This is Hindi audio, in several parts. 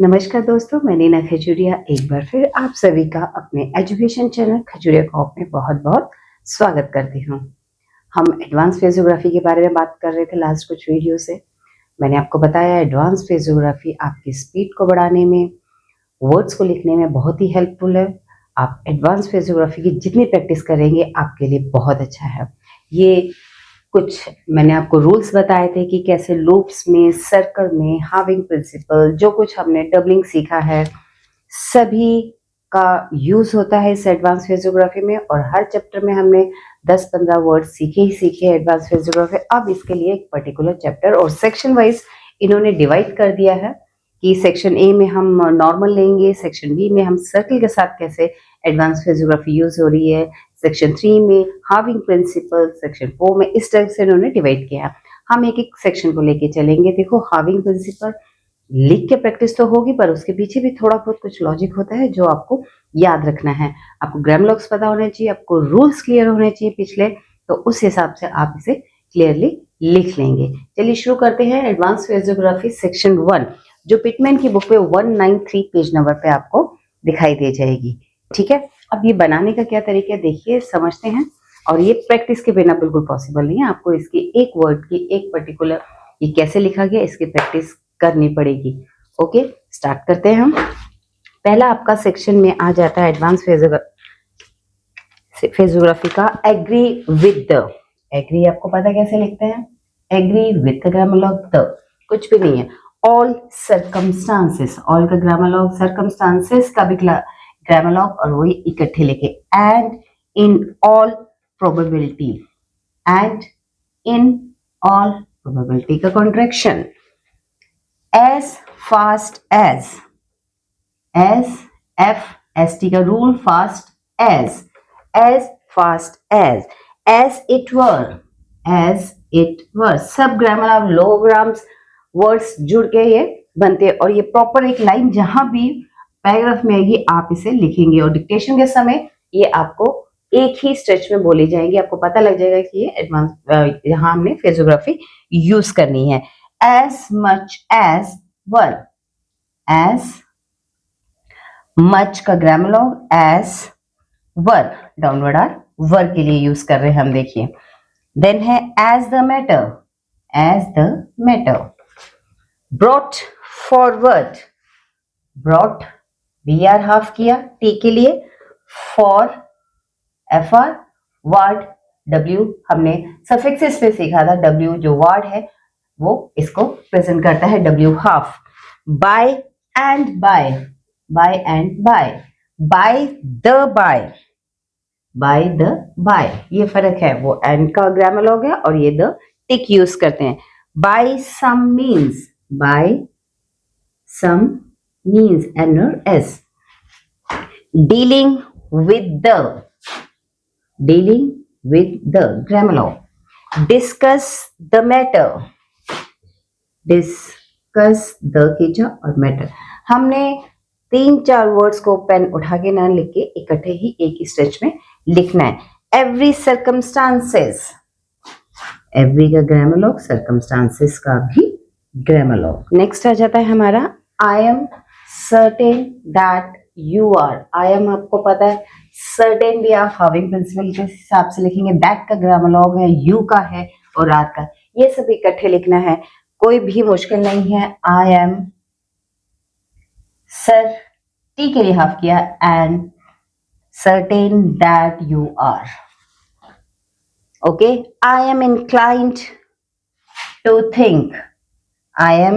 नमस्कार दोस्तों, मैं नीना खजूरिया एक बार फिर आप सभी का अपने एजुकेशन चैनल खजूरिया कॉप में बहुत-बहुत स्वागत करती हूँ। हम एडवांस फिजियोग्राफी के बारे में बात कर रहे थे लास्ट कुछ वीडियो से। मैंने आपको बताया एडवांस फिजियोग्राफी आपकी स्पीड को बढ़ाने में, वर्ड्स को लिखने में बहुत ही हेल्पफुल है। आप एडवांस फिजियोग्राफी की जितनी प्रैक्टिस करेंगे आपके लिए बहुत अच्छा है। ये कुछ मैंने आपको रूल्स बताए थे कि कैसे लूप्स में, सर्कल में, हाविंग प्रिंसिपल, जो कुछ हमने डबलिंग सीखा है, सभी का यूज होता है इस एडवांस फिजियोग्राफी में। और हर चैप्टर में हमने 10-15 वर्ड सीखे ही सीखे एडवांस फिजियोग्राफी। अब इसके लिए एक पर्टिकुलर चैप्टर और सेक्शन वाइज इन्होंने डिवाइड कर दिया है कि सेक्शन ए में हम नॉर्मल लेंगे, सेक्शन बी में हम सर्कल के साथ कैसे एडवांस फिजियोग्राफी यूज हो रही है, सेक्शन 3 में हाविंग प्रिंसिपल, सेक्शन 4 में इस तरह से इन्होंने डिवाइड किया। हम एक एक सेक्शन को लेके चलेंगे। देखो, हाविंग प्रिंसिपल लिख के प्रैक्टिस तो होगी, पर उसके पीछे भी थोड़ा बहुत कुछ लॉजिक होता है जो आपको याद रखना है। आपको ग्रामर पता होने चाहिए, आपको रूल्स क्लियर होने चाहिए पिछले, तो उस हिसाब से आप इसे क्लियरली लिख लेंगे। चलिए शुरू करते हैं। एडवांस फिजियोग्राफी सेक्शन 1 जो पिटमैन की बुक में 193 पेज नंबर पे आपको दिखाई दे जाएगी। ठीक है, अब ये बनाने का क्या तरीका है देखिए, समझते हैं। और ये प्रैक्टिस के बिना बिल्कुल पॉसिबल नहीं है। आपको इसकी एक वर्ड की एक पर्टिकुलर ये कैसे लिखा गया इसकी प्रैक्टिस करनी पड़ेगी। ओके, स्टार्ट करते हैं हम। पहला आपका सेक्शन में आ जाता है एडवांस फिजियोग्राफी का एग्री विद द। एग्री आपको पता कैसे लिखते हैं? Agree with the grammalogue the कुछ भी नहीं है। ऑल सर्कमस्टांसेस, ऑल का ग्रामर लॉग, सर्कमस्टांसेस का भी ग्रामर लॉग, और वही इकट्ठे लिखे। And in all probability, and in all probability का contraction. as fast as FST का रूल, fast as fast as it were, सब ग्रामर ऑफ लोग्राम्स वर्ड्स जुड़ के ये बनते हैं। और ये प्रॉपर एक लाइन जहां भी पैराग्राफ में आएगी आप इसे लिखेंगे, और डिक्टेशन के समय ये आपको एक ही स्ट्रेच में बोली जाएंगी। आपको पता लग जाएगा कि ये एडवांस यहाँ हमने फिजियोग्राफी यूज करनी है। as much as were, as much का grammar log as were, downward are were के लिए यूज कर रहे हैं हम। देखिए, देन है as the matter, brought forward, brought br half किया t के लिए, for fr, word w हमने सफिक्सेस पे सीखा था। w जो वर्ड है वो इसको प्रेजेंट करता है, w half. by and by, by the by, ये फर्क है। वो एंड का ग्रामर लॉग है और ये द टिक यूज करते हैं। by some means n और s। dealing with the grammar log। discuss the matter, discuss the कीजिए और मैटर। हमने 3-4 वर्ड्स को पेन उठा के ना लिख के इकट्ठे ही एक ही स्ट्रेच में लिखना है। एवरी सर्कमस्टांसेस, एवरी का ग्रामर लॉग, सर्कमस्टांसेस का भी ग्रामर लॉग। नेक्स्ट आ जाता है हमारा I am certain that you are. I am आपको पता है, सर्टेन भी आप हाविंग प्रिंसिपल के हिसाब से लिखेंगे। दैट का ग्रामर लॉग है, यू का है और आर का, ये सब इकट्ठे लिखना है, कोई भी मुश्किल नहीं है। आई एम सर टी के लिए हाफ किया, and certain that you are. Okay, I am inclined to think, I am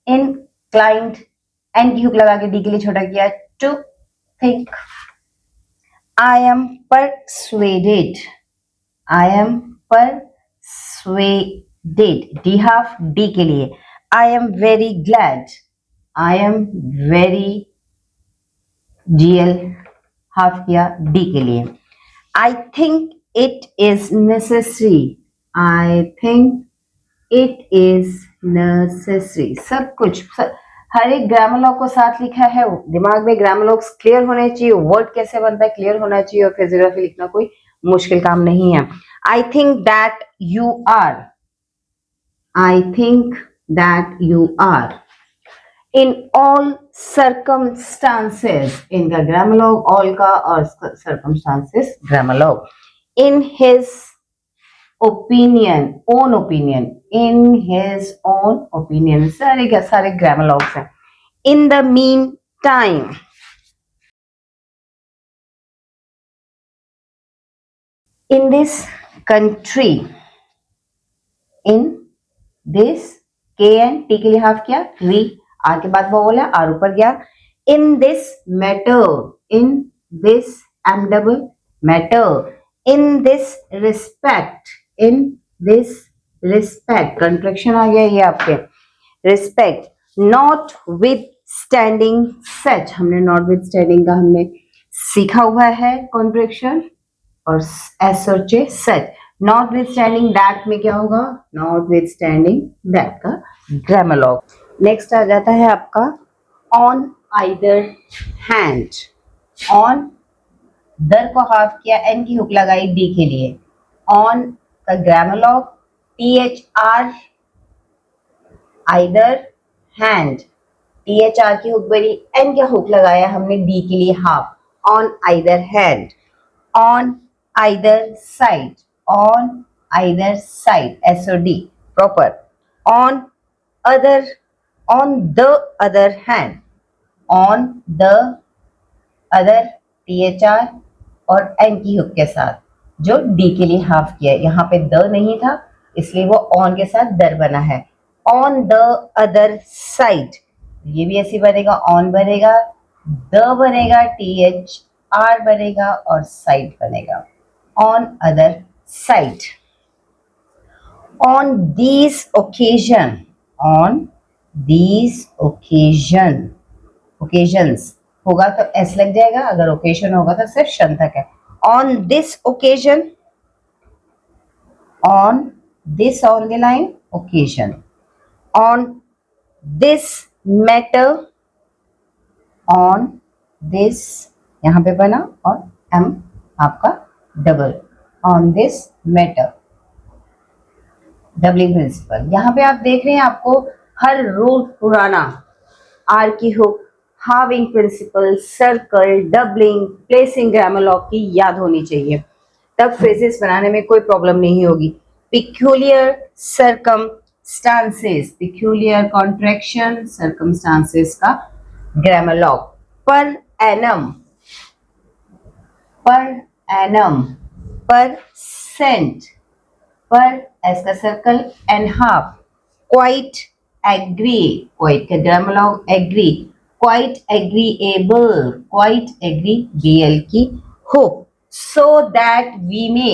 inclined and you लगा के डी के लिए छोटा किया, to think. I am persuaded, I am persuaded, D half D के लिए। I am very glad, I am very GL half किया डी के लिए। I think it is necessary, I think it is necessary. सब कुछ हर एक ग्रामर लॉग को साथ लिखा है। दिमाग में ग्रामर लॉग्स क्लियर होने चाहिए, वर्ड कैसे बनता है क्लियर होना चाहिए, और फिजियोग्राफी लिखना कोई मुश्किल काम नहीं है। I think that you are, I think that you are in all circumstances, इनका grammar log all का और circumstances grammar log. In his opinion, own opinion, in his own opinion, सारे क्या सारे grammar logs हैं. In the meantime, in this country, in this k and t के लिए हाफ किया, री आर के बाद वो बोला, आर ऊपर गया. in this matter, in this m double matter, in this respect, in this respect, contraction आ गया ये आपके, respect, not withstanding such, हमने not withstanding का हमने सीखा हुआ है कॉन्ट्रैक्शन, और एस सोचे सच. नॉट विथ स्टैंडिंग दैट में क्या होगा, नॉट विथ स्टैंडिंग दैट का ग्रामर लॉग. नेक्स्ट आ जाता है आपका ऑन आइदर हैंड. ऑन दर को हाफ किया, एन की हुक लगाई डी के लिए. ऑन का grammar log T H R, either hand, T H R की हुक बनी, एन का हुक लगाया हमने डी के लिए half. On either hand, on either side, on either side, SOD proper. On other, on the other hand, on the other, THR और N की हुक के साथ जो D के लिए हाफ किया है. यहाँ पे द नहीं था इसलिए वो on के साथ दर बना है. On the other side, ये भी ऐसी बनेगा, on बनेगा, द बनेगा, THR बनेगा और साइड बनेगा. On other side. On these occasion, on these occasion, occasions होगा तो एस लग जाएगा, अगर ओकेजन होगा तो सिर्फ शन तक है. On this occasion, on this on the line, occasion. On this matter, on this यहाँ पे बना और एम आपका double. On this matter, doubling principle. यहाँ पे आप देख रहे हैं आपको हर रूल पुराना, आर की hook, having principle, circle, doubling, placing grammar log की याद होनी चाहिए, तब फ्रेजेस बनाने में कोई प्रॉब्लम नहीं होगी. Peculiar circumstances, peculiar contraction circumstances का grammar log. Per annum, per annum, percent, per s का circle, n half, quite agree, quite का grammar log agree, quite agreeable, quite agree BL की hook. So that we may,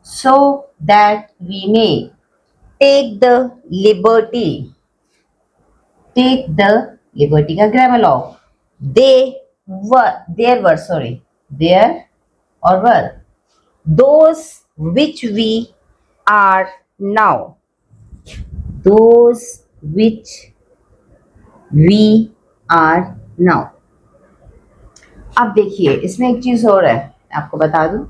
so that we may take the liberty, take the liberty का grammar log. They were, there were, sorry, there और were, those which we are now, those which we are now. अब देखिए इसमें एक चीज और है, आपको बता दूं,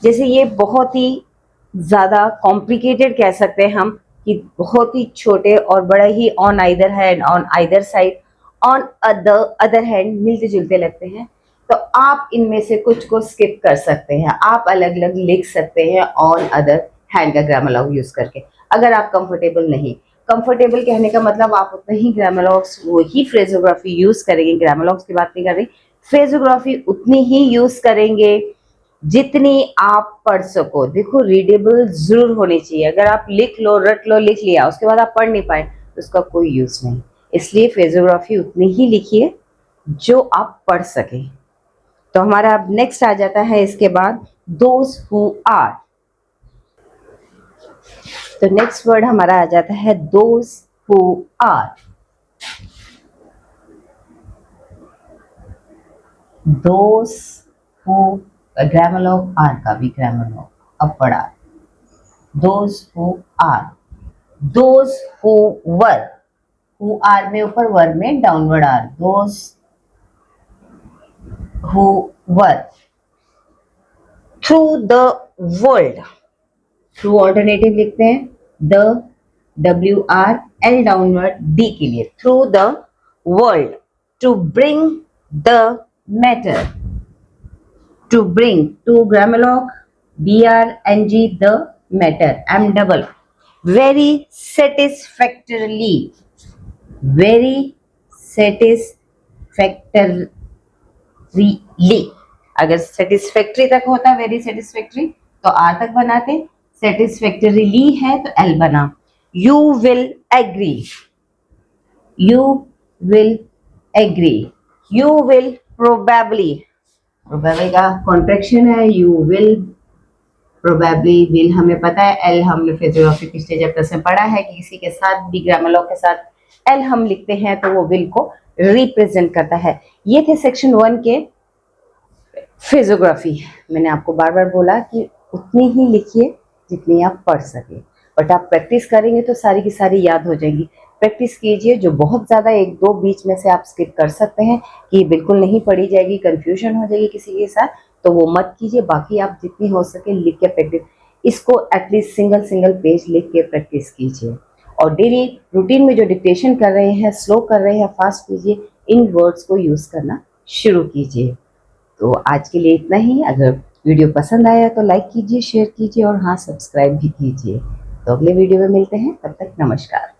जैसे ये बहुत ही ज्यादा कॉम्प्लिकेटेड कह सकते हैं हम, कि बहुत ही छोटे और बड़ा ही on either hand, on either side, on other hand मिलते जुलते लगते हैं. तो आप इनमें से कुछ को स्किप कर सकते हैं, आप अलग अलग लिख सकते हैं ऑन अदर हैंड का ग्रामर लॉग यूज करके. अगर आप कंफर्टेबल नहीं, कंफर्टेबल कहने का मतलब आप उतने ही ग्रामर लॉग्स, वही फ्रेजोग्राफी यूज करेंगे, ग्रामर लॉग्स की बात नहीं कर रही, फ्रेजोग्राफी उतनी ही यूज करेंगे जितनी आप पढ़ सको. देखो रीडेबल जरूर होनी चाहिए, अगर आप लिख लो, रट लो, लिख लिया, उसके बाद आप पढ़ नहीं पाए तो उसका कोई यूज नहीं. इसलिए फ्रेजोग्राफी उतनी ही लिखिए जो आप पढ़ सके. तो हमारा अब नेक्स्ट आ जाता है इसके बाद दोज हु आर. तो नेक्स्ट वर्ड हमारा आ जाता है those who are. Those who, grammar log, R का भी ग्रामर लॉग अब पढ़ा. Those who are, those who were, who are में ऊपर, वर में downward R. Those who were through the world, through alternative लिखते हैं, the, W R, L downward, D के लिए, through the world. To bring the matter. To bring. To grammar log. BRNG the matter. M double. Very satisfactorily. Very satisfactorily. अगर सेटिस्फैक्ट्री तक होता वेरी सेटिस्फैक्ट्री तो आर तक बनाते, सेटिस्फैक्टरीली है तो एल बना. You will agree. You will agree. You will probably. Probably का कॉन्ट्रैक्शन है. You will probably. विल हमें पता है. एल हमने फिजियोग्राफी पिछले चैप्टर से पढ़ा है कि किसी के साथ भी ग्रामर लॉ के साथ एल हम लिखते हैं तो वो विल को रिप्रेजेंट करता है. ये थे सेक्शन 1 के फिजियोग्राफी. मैंने आपको बार बार बोला कि उतनी ही लिखिए जितनी आप पढ़ सके, बट आप प्रैक्टिस करेंगे तो सारी की सारी याद हो जाएंगी. प्रैक्टिस कीजिए. जो बहुत ज़्यादा एक दो बीच में से आप स्किप कर सकते हैं कि बिल्कुल नहीं पढ़ी जाएगी, कंफ्यूजन हो जाएगी किसी के साथ, तो वो मत कीजिए. बाकी आप जितनी हो सके लिख के प्रैक्टिस, इसको एटलीस्ट सिंगल पेज लिख के प्रैक्टिस कीजिए. और डेली रूटीन में जो डिक्टेशन कर रहे हैं, स्लो कर रहे हैं, फास्ट कीजिए. इन वर्ड्स को यूज़ करना शुरू कीजिए. तो आज के लिए इतना ही. अगर वीडियो पसंद आया तो लाइक कीजिए, शेयर कीजिए और हाँ, सब्सक्राइब भी कीजिए. तो अगले वीडियो में मिलते हैं. तब तक नमस्कार.